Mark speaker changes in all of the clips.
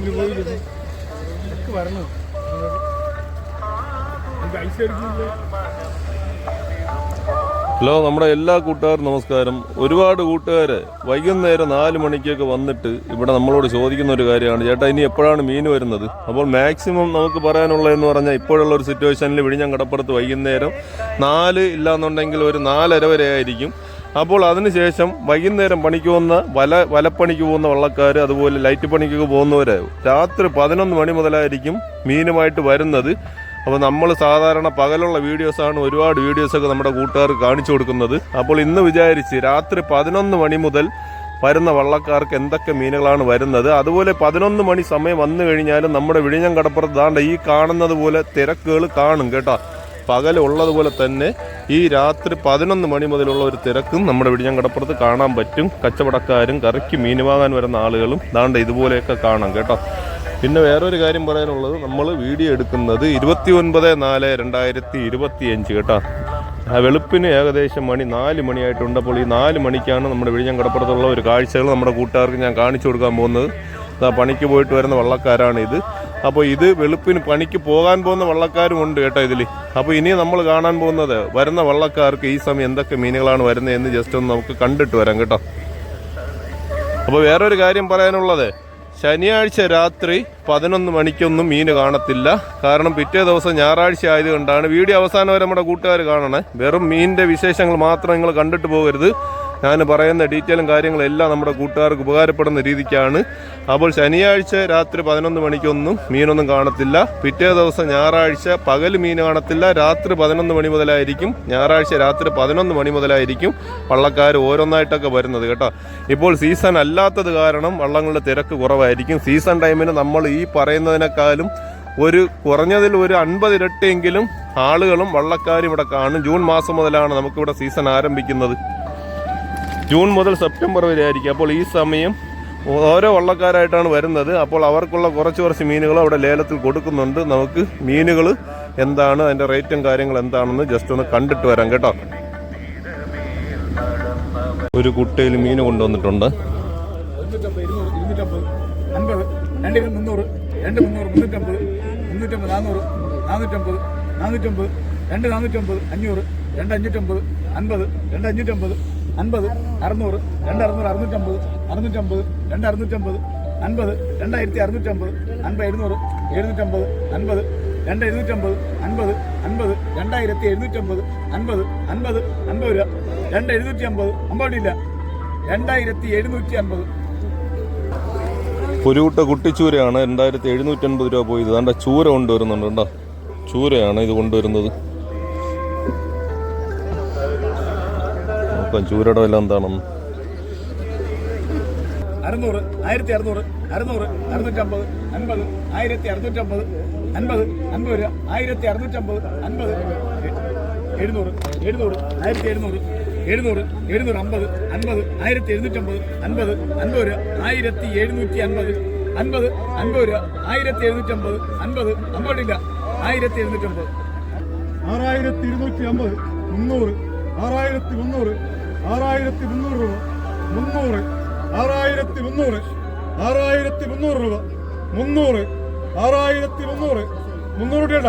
Speaker 1: Hello, നമ്മുടെ എല്ലാ കൂട്ടുകാരും നമസ്കാരം. ഒരുപാട് കൂട്ടുകാർ വൈകുന്നേരം 4 മണിക്കൊക്കെ വന്നിട്ട് ഇവിടെ നമ്മളോട് ചോദിക്കുന്ന ഒരു കാര്യമാണ്, ചേട്ടാ ഇനി എപ്പോഴാണ് മീൻ വരുന്നത്? അപ്പോൾ മാക്സിമം നമുക്ക് പറയാനുള്ളതെന്ന് പറഞ്ഞാൽ ഇപ്പോഴുള്ള ഒരു സിറ്റുവേഷനിൽ വിഴിഞ്ഞം കടപ്പുറത്ത് വൈകുന്നേരം 4 ഇല്ലാന്നുണ്ടെങ്കിൽ ഒരു 4:30 വരെ ആയിരിക്കും. അപ്പോൾ അതിനുശേഷം വൈകുന്നേരം പണിക്ക് പോകുന്ന വലപ്പണിക്ക് പോകുന്ന വള്ളക്കാർ, അതുപോലെ ലൈറ്റ് പണിക്കൊക്കെ പോകുന്നവർ രാത്രി 11 മണി മുതലായിരിക്കും മീനുമായിട്ട് വരുന്നത്. അപ്പോൾ നമ്മൾ സാധാരണ പകലുള്ള വീഡിയോസാണ് ഒരുപാട് വീഡിയോസൊക്കെ നമ്മുടെ കൂട്ടുകാർക്ക് കാണിച്ചു കൊടുക്കുന്നത്. അപ്പോൾ ഇന്ന് വിചാരിച്ച് രാത്രി 11 മണി മുതൽ വരുന്ന വള്ളക്കാർക്ക് എന്തൊക്കെ മീനുകളാണ് വരുന്നത്, അതുപോലെ 11 മണി സമയം വന്നു കഴിഞ്ഞാലും നമ്മുടെ വിഴിഞ്ഞം കടപ്പുറത്ത് ദാണ്ട ഈ കാണുന്നത് പോലെ തിരക്കുകൾ കാണും കേട്ടോ. പകലുള്ളതുപോലെ തന്നെ ഈ രാത്രി 11 മണി മുതലുള്ള ഒരു തിരക്കും നമ്മുടെ വിഴിഞ്ഞം കടപ്പുറത്ത് കാണാൻ പറ്റും. കച്ചവടക്കാരും കറിക്ക് മീൻ വാങ്ങാൻ വരുന്ന ആളുകളും ദാണ്ട ഇതുപോലെയൊക്കെ കാണാം കേട്ടോ. പിന്നെ വേറൊരു കാര്യം പറയാനുള്ളത്, നമ്മൾ വീഡിയോ എടുക്കുന്നത് 29/4/2025 കേട്ടോ. വെളുപ്പിന് ഏകദേശം 4 മണിയായിട്ടുണ്ട്. അപ്പോൾ ഈ 4 മണിക്കാണ് നമ്മുടെ വിഴിഞ്ഞം കടപ്പുറത്തുള്ള ഒരു കാഴ്ചകൾ നമ്മുടെ കൂട്ടുകാർക്ക് ഞാൻ കാണിച്ചു കൊടുക്കാൻ പോകുന്നത്. പണിക്ക് പോയിട്ട് വരുന്ന വള്ളക്കാരാണ് ഇത്. അപ്പോൾ ഇത് വെളുപ്പിന് പണിക്ക് പോകാൻ പോകുന്ന വള്ളക്കാരും ഉണ്ട് കേട്ടോ ഇതിൽ. അപ്പോൾ ഇനി നമ്മൾ കാണാൻ പോകുന്നത് വരുന്ന വള്ളക്കാർക്ക് ഈ സമയം എന്തൊക്കെ മീനുകളാണ് വരുന്നതെന്ന് ജസ്റ്റ് ഒന്ന് നമുക്ക് കണ്ടിട്ട് വരാം കേട്ടോ. അപ്പോൾ വേറൊരു കാര്യം പറയാനുള്ളത്, ശനിയാഴ്ച രാത്രി 11 മണിക്കൊന്നും മീൻ കാണത്തില്ല. കാരണം പിറ്റേ ദിവസം ഞായറാഴ്ച ആയതുകൊണ്ടാണ്. വീഡിയോ അവസാനം വരെ നമ്മുടെ കൂട്ടുകാർ കാണണേ. വെറും മീനിൻ്റെ വിശേഷങ്ങൾ മാത്രം നിങ്ങൾ കണ്ടിട്ട് പോകരുത്. ഞാൻ പറയുന്ന ഡീറ്റെയിലും കാര്യങ്ങളും എല്ലാം നമ്മുടെ കൂട്ടുകാർക്ക് ഉപകാരപ്പെടുന്ന രീതിക്കാണ്. അപ്പോൾ ശനിയാഴ്ച രാത്രി 11 മണിക്കൊന്നും മീനൊന്നും കാണത്തില്ല. പിറ്റേ ദിവസം ഞായറാഴ്ച പകൽ മീൻ കാണത്തില്ല. രാത്രി 11 മണി മുതലായിരിക്കും, ഞായറാഴ്ച രാത്രി 11 മണി മുതലായിരിക്കും വള്ളക്കാർ ഓരോന്നായിട്ടൊക്കെ വരുന്നത് കേട്ടോ. ഇപ്പോൾ സീസൺ അല്ലാത്തത് കാരണം വള്ളങ്ങളുടെ തിരക്ക് കുറവായിരിക്കും. സീസൺ ടൈമിന് നമ്മൾ ഈ പറയുന്നതിനേക്കാളും കുറഞ്ഞതിൽ ഒരു 50 ഇരട്ടിയെങ്കിലും ആളുകളും വള്ളക്കാരും ഇവിടെ കാണും. ജൂൺ മാസം മുതലാണ് നമുക്കിവിടെ സീസൺ ആരംഭിക്കുന്നത്. ജൂൺ മുതൽ സെപ്റ്റംബർ വരെ ആയിരിക്കും. അപ്പോൾ ഈ സമയം ഓരോ വള്ളക്കാരായിട്ടാണ് വരുന്നത്. അപ്പോൾ അവർക്കുള്ള കുറച്ച് മീനുകൾ അവിടെ ലേലത്തിൽ കൊടുക്കുന്നുണ്ട്. നമുക്ക് മീനുകൾ എന്താണ്, അതിൻ്റെ റേറ്റും കാര്യങ്ങൾ എന്താണെന്ന് ജസ്റ്റ് ഒന്ന് കണ്ടിട്ട് വരാം കേട്ടോ. ഒരു കുട്ടയിൽ മീൻ കൊണ്ടുവന്നിട്ടുണ്ട്.
Speaker 2: 50, 600, 2600, 650, 650, 2650, 50, 2650, 50, 700, 750, 50, 2750, 50, 50, 2750, 50, 50, 50 രൂപ, 2750, 50 ഇല്ല, 2750.
Speaker 1: ഒരു കൂട്ട കുട്ടിച്ചൂരയാണ് 2750 രൂപ പോയത്. അതിൻ്റെ ചൂര കൊണ്ടുവരുന്നുണ്ട് കേട്ടോ. ചൂരയാണ് ഇത് കൊണ്ടുവരുന്നത്. ചൂരയുടെ വില എന്താണെന്ന്.
Speaker 2: 600, 1600, 600, 650, 50, 1650, 50, 50 രൂപ, 1650, 50, 700, 700, 1700, 700, 750, 50, 1750, 50, 50 രൂപ, 1750, 50, 50 രൂപ, 1750, 50, 50 ഇല്ല, 1750.
Speaker 3: 6250, 300, 6300, 6300 രൂപ, 300, 6300, 6300 രൂപ, 300, 6300, 300 രൂപ,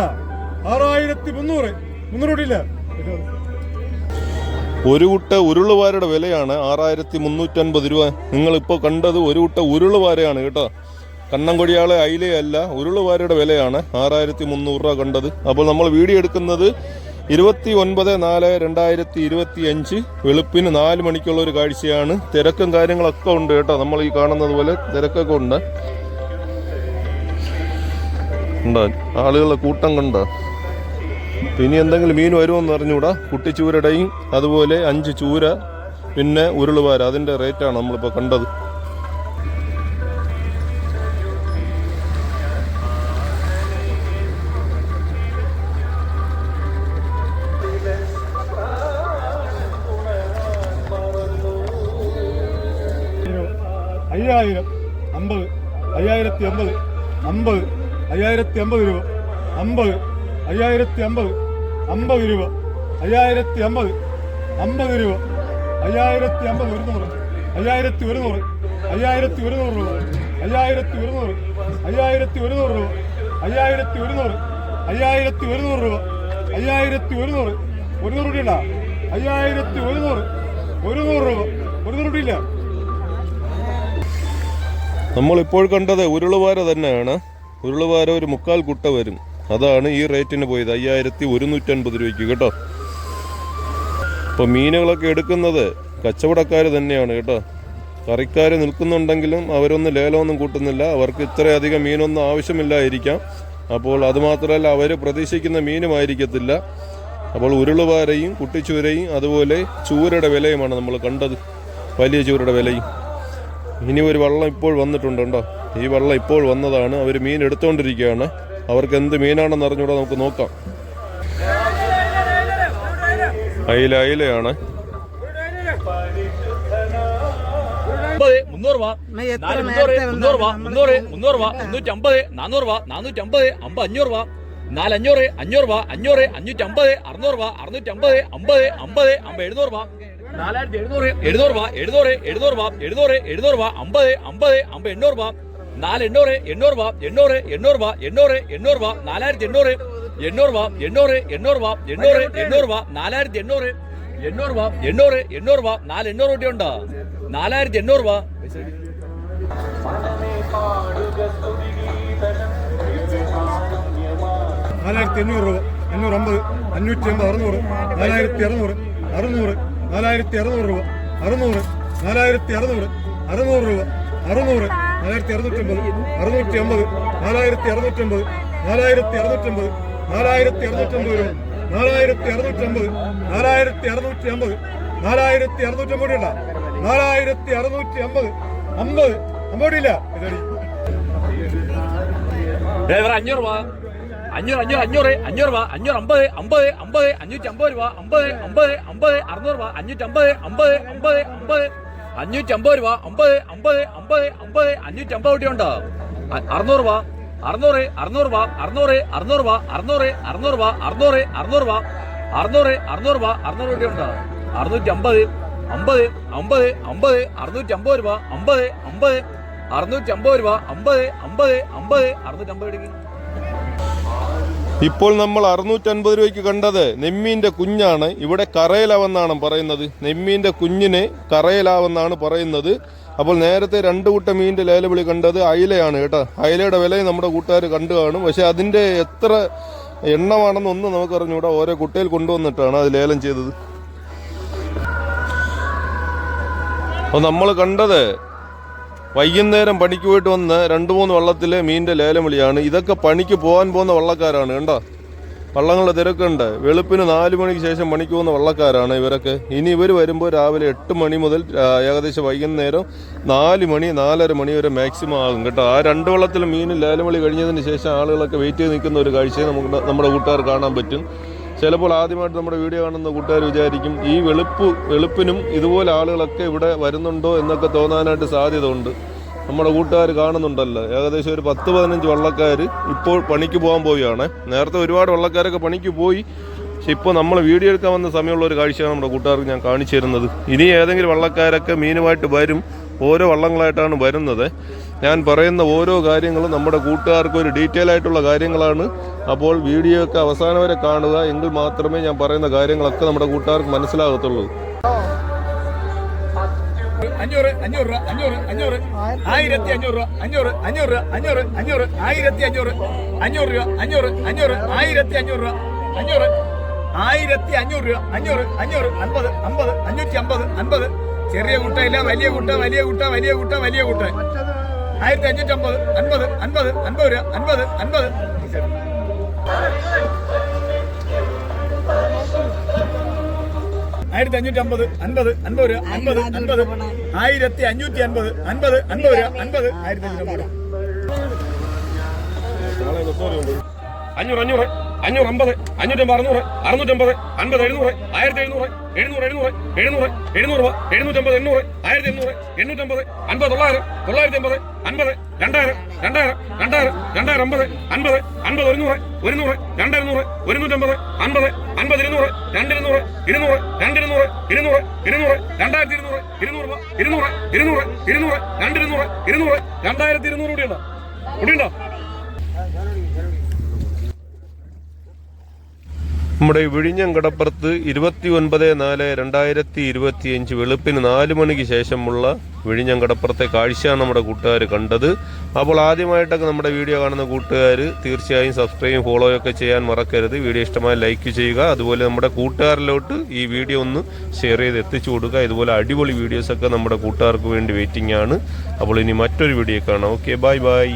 Speaker 3: 6300, 300 രൂപയില്ല.
Speaker 1: ഒരു കുട്ട ഉരുളുവാരയുടെ വിലയാണ് 6350 രൂപ. നിങ്ങളിപ്പോൾ കണ്ടത് ഒരു കുട്ട ഉരുളുവാരയാണ് കേട്ടോ. കണ്ണൻകൊടിയാളെ അയിലയല്ല, ഉരുളുവാരയുടെ വിലയാണ് 6300 രൂപ കണ്ടത്. അപ്പോൾ നമ്മൾ വീഡിയോ എടുക്കുന്നത് 29/4/2025 വെളുപ്പിന് 4 മണിക്കുള്ള ഒരു കാഴ്ചയാണ്. തിരക്കും കാര്യങ്ങളൊക്കെ ഉണ്ട് കേട്ടോ. നമ്മൾ ഈ കാണുന്നത് പോലെ തിരക്കൊക്കെ ഉണ്ട്. ആളുകളുടെ കൂട്ടം കണ്ടോ. ഇനി എന്തെങ്കിലും മീൻ വരുമെന്ന് അറിഞ്ഞൂടാ. കുട്ടിച്ചൂരയുടെയും അതുപോലെ 5 ചൂര, പിന്നെ ഉരുളുവാര, അതിൻ്റെ റേറ്റാണ് നമ്മളിപ്പോൾ കണ്ടത്.
Speaker 3: $5000, 50, 5050, 50, 5050 രൂപ, 50, 5050, 50 രൂപ, 5050, 50 രൂപ, 5050, 100, 5100, 5100 രൂപ 5100 5100 രൂപ 5100 5100 രൂപ 5100 100 രൂപ 5100 100 രൂപ 100 രൂപ ഇല്ല.
Speaker 1: നമ്മളിപ്പോൾ കണ്ടത് ഉരുളുവാര തന്നെയാണ്. ഉരുളുവാര ഒരു 3/4 കുട്ട വരും. അതാണ് ഈ റേറ്റിന് പോയത് 5150 രൂപയ്ക്ക് കേട്ടോ. അപ്പോൾ മീനുകളൊക്കെ എടുക്കുന്നത് കച്ചവടക്കാർ തന്നെയാണ് കേട്ടോ. കറിക്കാർ നിൽക്കുന്നുണ്ടെങ്കിലും അവരൊന്നും ലേലമൊന്നും കൂട്ടുന്നില്ല. അവർക്ക് ഇത്രയധികം മീനൊന്നും ആവശ്യമില്ലായിരിക്കാം. അപ്പോൾ അതുമാത്രമല്ല അവർ പ്രതീക്ഷിക്കുന്ന മീനുമായിരിക്കത്തില്ല. അപ്പോൾ ഉരുളുവാരയും കുട്ടിച്ചൂരയും അതുപോലെ ചൂരയുടെ വിലയുമാണ് നമ്മൾ കണ്ടത്. വലിയ ചൂരയുടെ വിലയും. ഇനി ഒരു വള്ളം ഇപ്പോൾ വന്നിട്ടുണ്ട് കേട്ടോ. ഈ വള്ളം ഇപ്പോൾ വന്നതാണ്. അവർ മീൻ എടുത്തുകൊണ്ടിരിക്കുകയാണ്. അവർക്ക് എന്ത് മീനാണെന്ന് അറിഞ്ഞൂടെ നമുക്ക് നോക്കാം. അയിലയാണ്.
Speaker 4: 300 രൂപ 300 രൂപ 300 300 രൂപ 350 400 രൂപ 450 500 രൂപ 400 500 രൂപ 500 550 600 രൂപ 650 50 50 700 രൂപ 4700 700 രൂപ 700 700 രൂപ 700 700 രൂപ 50 50 50 800 രൂപ 400 800 രൂപ 800 800 രൂപ 800 800 രൂപ 4800 800 രൂപ 800 800 രൂപ 800 800 രൂപ 4800 800 രൂപ 800 800 രൂപ 4800 രൂപ ഉണ്ട് 4800 രൂപ
Speaker 3: 4500 രൂപ 550 550 600 4200 600 രൂപ 600 4600 600 രൂപ 600 4650 650 4650 4650 4650 രൂപ 4650 4650 4650 ഇല്ല 4650 50 50 ഇല്ല.
Speaker 4: ഡ്രൈവർ 500 രൂപ 500 500 500 രൂപ 550 50 50 550 രൂപ 50 50 50 600 രൂപ 550 50 50 50 550 രൂപ 50 50 50 50 550 രൂപയുണ്ട് 600 രൂപ 600 600 രൂപ 600 600 രൂപ 600 600 രൂപ 600 600 രൂപ 600 600 രൂപ 600 രൂപയുണ്ട് 650 50 50 50 650 രൂപ 50 50 650 രൂപ 50 50 50 650 രൂപ.
Speaker 1: ഇപ്പോൾ നമ്മൾ 650 രൂപയ്ക്ക് കണ്ടത് നെമ്മീൻ്റെ കുഞ്ഞാണ്. ഇവിടെ കറയിലാവെന്നാണ് പറയുന്നത്. നെമ്മീൻ്റെ കുഞ്ഞിനെ കറയിലാവെന്നാണ് പറയുന്നത്. അപ്പോൾ നേരത്തെ 2 കൂട്ട മീനിൻ്റെ ലേലവിളി കണ്ടത് അയിലയാണ് കേട്ടോ. അയിലയുടെ വിലയും നമ്മുടെ കൂട്ടുകാർ കണ്ടു കാണും. പക്ഷെ അതിൻ്റെ എത്ര എണ്ണമാണെന്നൊന്നും നമുക്കറിഞ്ഞൂടാ. ഓരോ കുട്ടയിൽ കൊണ്ടുവന്നിട്ടാണ് അത് ലേലം ചെയ്തത്. അപ്പോൾ നമ്മൾ കണ്ടത് വൈകുന്നേരം പണിക്ക് പോയിട്ട് വന്ന് 2-3 വള്ളത്തിലെ മീനിൻ്റെ ലേലം വിളിയാണ്. ഇതൊക്കെ പണിക്ക് പോകാൻ പോകുന്ന വള്ളക്കാരാണ് കണ്ടോ. വള്ളങ്ങളുടെ തിരക്കുണ്ട്. വെളുപ്പിന് 4 മണിക്ക് ശേഷം പണിക്ക് പോകുന്ന വള്ളക്കാരാണ് ഇവരൊക്കെ. ഇനി ഇവർ വരുമ്പോൾ രാവിലെ 8 മണി മുതൽ ഏകദേശം വൈകുന്നേരം 4 മണി 4:30 മണി വരെ മാക്സിമം ആകും കേട്ടോ. ആ 2 വള്ളത്തിലും മീൻ ലേലം വിളി കഴിഞ്ഞതിന് ശേഷം ആളുകളൊക്കെ വെയിറ്റ് ചെയ്ത് നിൽക്കുന്ന ഒരു കാഴ്ചയെ നമ്മുടെ കൂട്ടുകാർ കാണാൻ പറ്റും. ചിലപ്പോൾ ആദ്യമായിട്ട് നമ്മുടെ വീഡിയോ കാണുന്ന കൂട്ടുകാർ വിചാരിക്കും ഈ വെളുപ്പിനും ഇതുപോലെ ആളുകളൊക്കെ ഇവിടെ വരുന്നുണ്ടോ എന്നൊക്കെ തോന്നാനായിട്ട് സാധ്യത ഉണ്ട്. നമ്മുടെ കൂട്ടുകാർ കാണുന്നുണ്ടല്ലോ. ഏകദേശം ഒരു 10-15 വള്ളക്കാർ ഇപ്പോൾ പണിക്ക് പോകാൻ പോവുകയാണ്. നേരത്തെ ഒരുപാട് വള്ളക്കാരൊക്കെ പണിക്ക് പോയി. പക്ഷെ ഇപ്പോൾ നമ്മൾ വീഡിയോ എടുക്കാൻ വന്ന സമയമുള്ള ഒരു കാഴ്ചയാണ് നമ്മുടെ കൂട്ടുകാർക്ക് ഞാൻ കാണിച്ചു തരുന്നത്. ഇനി ഏതെങ്കിലും വള്ളക്കാരൊക്കെ മീനുമായിട്ട് വരും. ഓരോ വള്ളങ്ങളായിട്ടാണ് വരുന്നത്. ഞാൻ പറയുന്ന ഓരോ കാര്യങ്ങളും നമ്മുടെ കൂട്ടുകാർക്ക് ഒരു ഡീറ്റെയിൽ ആയിട്ടുള്ള കാര്യങ്ങളാണ്. അപ്പോൾ വീഡിയോ ഒക്കെ അവസാനം വരെ കാണുക. എങ്കിൽ മാത്രമേ ഞാൻ പറയുന്ന കാര്യങ്ങളൊക്കെ നമ്മുടെ കൂട്ടുകാർക്ക് മനസ്സിലാകത്തുള്ളൂ.
Speaker 2: 500 500 രൂപ 500 500 1500 രൂപ 500 500 രൂപ 500 500 1500 500 രൂപ 500 500 1500 രൂപ 500 1500 രൂപ 500 500 50 50 550 50 ചെറിയ കൂട്ടയില്ല, വലിയ കൂട്ട വലിയ കൂട്ട വലിയ കൂട്ട വലിയ കൂട്ട 1550 50 50 50 രൂപ 50 50 1550 50 50 രൂപ 50 50 1550 50 50 രൂപ 50 1550
Speaker 4: 500 500
Speaker 1: 550, 550, 600, 650, 50, 700, 700, 700, 700, 700, 750, 800, 1800, 850, 850, 900, 950, 2000, 2000, 2000, 2000, 50, 50, 100, 100, 200, 100, 150, 50, 200, 200, 200, 200, 200, 200, 2200, 200, 200, 200, 200, 200, 200, 2200 കൂടിയുണ്ടോ? കൂടിയുണ്ടോ? നമ്മുടെ വിഴിഞ്ഞം കടപ്പുറത്ത് 29/4/2025 വെളുപ്പിന് 4 മണിക്ക് ശേഷമുള്ള വിഴിഞ്ഞം കടപ്പുറത്തെ കാഴ്ചയാണ് നമ്മുടെ കൂട്ടുകാർ കണ്ടത്. അപ്പോൾ ആദ്യമായിട്ടൊക്കെ നമ്മുടെ വീഡിയോ കാണുന്ന കൂട്ടുകാർ തീർച്ചയായും സബ്സ്ക്രൈബും ഫോളോയൊക്കെ ചെയ്യാൻ മറക്കരുത്. വീഡിയോ ഇഷ്ടമായി ലൈക്ക് ചെയ്യുക. അതുപോലെ നമ്മുടെ കൂട്ടുകാരിലോട്ട് ഈ വീഡിയോ ഒന്ന് ഷെയർ ചെയ്ത് എത്തിച്ചു കൊടുക്കുക. ഇതുപോലെ അടിപൊളി വീഡിയോസൊക്കെ നമ്മുടെ കൂട്ടുകാർക്ക് വേണ്ടി വെയിറ്റിംഗ് ആണ്. അപ്പോൾ ഇനി മറ്റൊരു വീഡിയോ കാണാം. Okay, bye bye.